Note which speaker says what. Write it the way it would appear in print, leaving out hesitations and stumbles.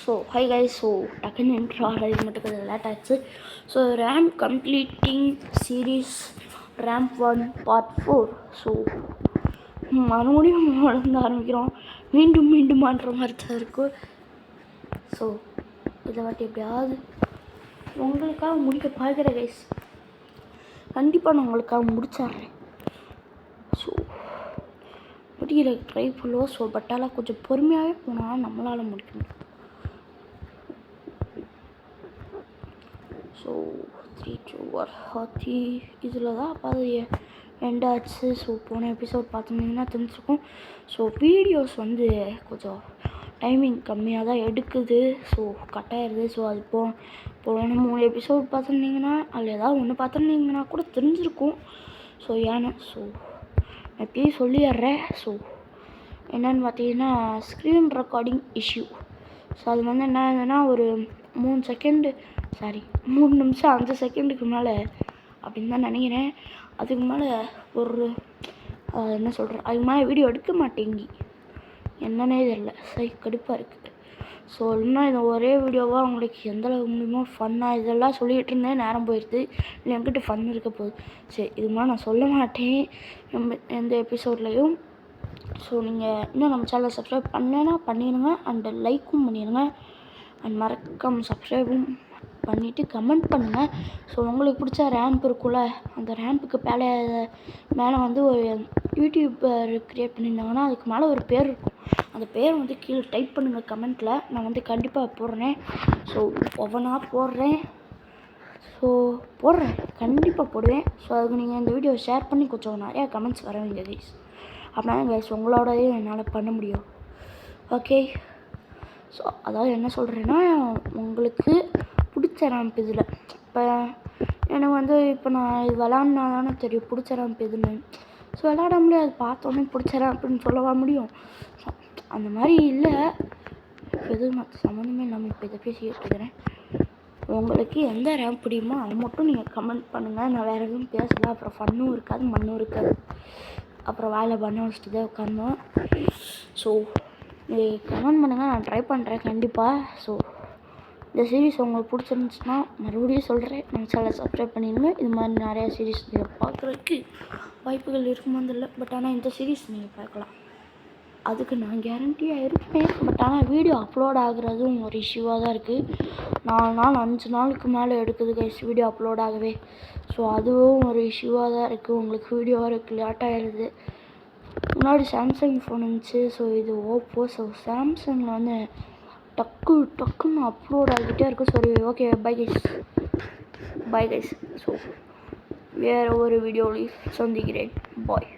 Speaker 1: So hi guys. So டக்குன்னு intro ஆடுறது மட்டும் கொஞ்சம் லேட் ஆச்சு. So RAM completing series ramp 1 part 4. So மறுபடியும் வளர்ந்து ஆரம்பிக்கிறோம். மீண்டும் மீண்டுமான்ற மாதிரி தான் இருக்கும். ஸோ இதை வாட்டி எப்படியாவது உங்களுக்காக முடிக்க பார்க்குற கைஸ். கண்டிப்பாக நான் உங்களுக்காக முடிச்சிட்றேன். ஸோ முடிகிற ட்ரை பண்ணுவோம். ஸோ பட்டாலாம் கொஞ்சம் பொறுமையாகவே போனால் நம்மளால் முடிக்க முடியும். ஸோ 3 2 1 ஹாத்தி இதில் தான் அது எண்டாச்சு. ஸோ போன எபிசோட் பார்த்துருந்தீங்கன்னா தெரிஞ்சிருக்கும். ஸோ வீடியோஸ் வந்து கொஞ்சம் டைமிங் கம்மியாக தான் எடுக்குது. ஸோ கட்டாயிருது. ஸோ அது போன 3 எபிசோட் பார்த்துருந்தீங்கன்னா அதில் ஏதாவது ஒன்று பார்த்துருந்தீங்கன்னா கூட தெரிஞ்சிருக்கும். ஸோ ஏன்னா ஸோ எப்பயும் சொல்லிடுறேன். ஸோ என்னென்னு பார்த்தீங்கன்னா ஸ்க்ரீன் ரெக்கார்டிங் இஷ்யூ. ஸோ அது வந்து என்ன ஆகுதுன்னா ஒரு 3 நிமிஷம் 5 செகண்டுக்கு மேலே அப்படின்னு தான் நினைக்கிறேன். அதுக்கு மேலே ஒரு என்ன சொல்கிறேன், அதுக்கு மேலே வீடியோ எடுக்க மாட்டேங்கி என்னன்னே தெரியல. சரி கடுப்பாக இருக்குது. ஸோ இன்னும் இதை ஒரே வீடியோவாக அவங்களுக்கு எந்தளவுக்கு முடியுமோ ஃபன்னாக இதெல்லாம் சொல்லிகிட்டு இருந்தேன். நேரம் போயிடுது. இல்லை என்கிட்ட ஃபன் இருக்க போகுது. சரி இது மாதிரி நான் சொல்ல மாட்டேன் எந்த எபிசோட்லேயும். ஸோ நீங்கள் இன்னும் நம்ம சேனலை சப்ஸ்கிரைப் பண்ணேன்னா பண்ணிடுங்க. அண்டு லைக்கும் பண்ணிடுங்க. அண்ட் மறக்காமல் சப்ஸ்கிரைபும் பண்ணிவிட்டு கமெண்ட் பண்ணுங்கள். ஸோ உங்களுக்கு பிடிச்ச ரேம்ப் இருக்குல்ல, அந்த ரேம்புக்கு மேலே வந்து ஒரு யூடியூபர் க்ரியேட் பண்ணியிருந்தாங்கன்னா அதுக்கு மேலே ஒரு பேர் இருக்கும். அந்த பேர் வந்து கீழே டைப் பண்ணுங்கள் கமெண்ட்டில். நான் வந்து கண்டிப்பாக போடுறேன். ஸோ ஒவ்வொன்றா போடுறேன். கண்டிப்பாக போடுவேன். ஸோ அதுக்கு நீங்கள் இந்த வீடியோ ஷேர் பண்ணி கொஞ்சம் நிறையா கமெண்ட்ஸ் வர வேண்டியது கைஸ். அப்படின்னா கைஸ் உங்களோடதையும் என்னால் பண்ண முடியும். ஓகே. ஸோ அதாவது என்ன சொல்கிறேன்னா உங்களுக்கு பிடிச்ச ரேம்ப் இதில் இப்போ எனக்கு வந்து இப்போ நான் இது விளாட்னா தானே தெரியும் பிடிச்ச ரேம்ப் எதுன்னு. ஸோ விளாட முடியாது. பார்த்தோன்னே பிடிச்ச ரேம்ப்னு சொல்லவா முடியும். ஸோ அந்த மாதிரி இல்லை. இப்போ எதுவும் நான் சம்மந்தமே இல்லாமல் இப்போ இதை பேசிக்கிட்டு இருக்கிறேன். உங்களுக்கு எந்த ரேம்ப் பிடிக்குமோ அதை மட்டும் நீங்கள் கமெண்ட் பண்ணுங்கள். நான் வேறு எதுவும் பேசலாம். அப்புறம் ஃபன்னும் இருக்காது மண்ணும் இருக்காது. அப்புறம் வேலை பண்ண வச்சுட்டு தான் உட்காந்தோம். ஸோ கமெண்ட் பண்ணுங்கள். நான் ட்ரை பண்ணுறேன் கண்டிப்பாக. ஸோ இந்த சீரீஸ் உங்களுக்கு பிடிச்சிருந்துச்சுன்னா மறுபடியும் சொல்கிறேன், நம்ம சேனலை சப்ஸ்கிரைப் பண்ணிடுங்க. இது மாதிரி நிறையா சீரீஸ் நீங்கள் பார்க்குறதுக்கு வாய்ப்புகள் இருக்குமா தெரியல. பட் ஆனால் இந்த சீரீஸ் நீங்கள் பார்க்கலாம். அதுக்கு நான் கேரண்டியாக இருப்பேன். பட் ஆனால் வீடியோ அப்லோட் ஆகுறதும் ஒரு இஷ்யூவாக தான் இருக்குது. 4 நாள் 5 நாளுக்கு மேலே எடுக்குது கைஸ் வீடியோ அப்லோட் ஆகவே. ஸோ அதுவும் ஒரு இஷ்யூவாக தான் இருக்குது. உங்களுக்கு வீடியோ வரைக்கும் லேட்டாகிடுது. முன்னாடி சாம்சங் ஃபோன் இருந்துச்சு. ஸோ இது ஓப்போ. ஸோ சாம்சங்கில் வந்து டக்குன்னு அப்லோட் ஆகிட்டே இருக்கும். சரி ஓகே பை கைஸ். ஸோ வேறு ஒரு வீடியோவில் சந்திக்கிறேன். பாய்.